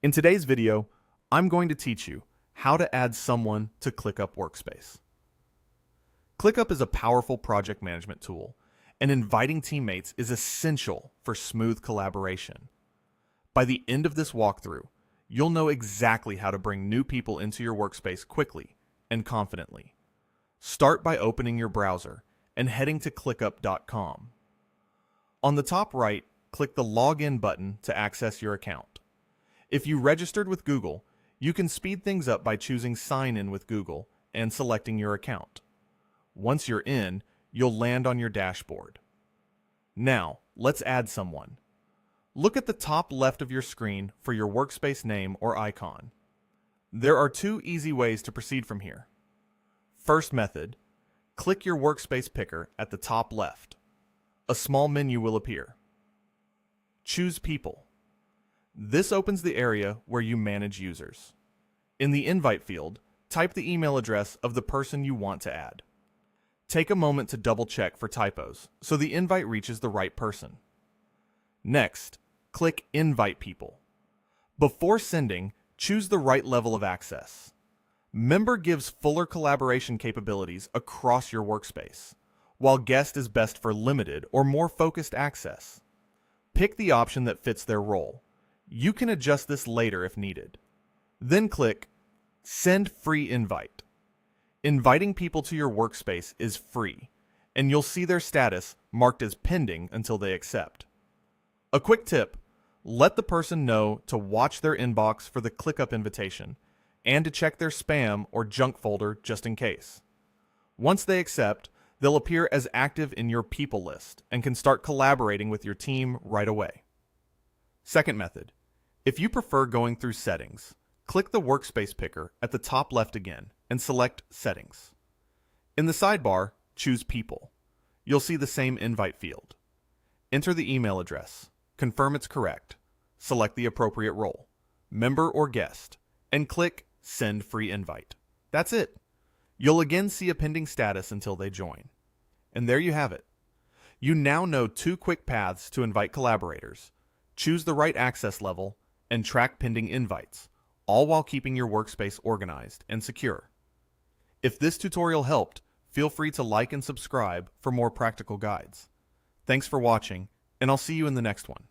In today's video, I'm going to teach you how to add someone to ClickUp Workspace. ClickUp is a powerful project management tool, and inviting teammates is essential for smooth collaboration. By the end of this walkthrough, you'll know exactly how to bring new people into your workspace quickly and confidently. Start by opening your browser and heading to clickup.com. On the top right, click the Login button to access your account. If you registered with Google, you can speed things up by choosing Sign In with Google and selecting your account. Once you're in, you'll land on your dashboard. Now, let's add someone. Look at the top left of your screen for your workspace name or icon. There are two easy ways to proceed from here. First method, click your workspace picker at the top left. A small menu will appear. Choose People. This opens the area where you manage users. In the invite field, type the email address of the person you want to add. Take a moment to double check for typos so the invite reaches the right person. Next, click Invite People. Before sending, choose the right level of access. Member gives fuller collaboration capabilities across your workspace, while Guest is best for limited or more focused access. Pick the option that fits their role. You can adjust this later if needed. Then click Send Free Invite. Inviting people to your workspace is free, and you'll see their status marked as pending until they accept. A quick tip, let the person know to watch their inbox for the ClickUp invitation and to check their spam or junk folder just in case. Once they accept, they'll appear as active in your people list and can start collaborating with your team right away. Second method, if you prefer going through Settings, click the Workspace picker at the top left again and select Settings. In the sidebar, choose People. You'll see the same invite field. Enter the email address, confirm it's correct, select the appropriate role, member or guest, and click Send Free Invite. That's it. You'll again see a pending status until they join. And there you have it. You now know two quick paths to invite collaborators, choose the right access level, and track pending invites, all while keeping your workspace organized and secure. If this tutorial helped, feel free to like and subscribe for more practical guides. Thanks for watching, and I'll see you in the next one.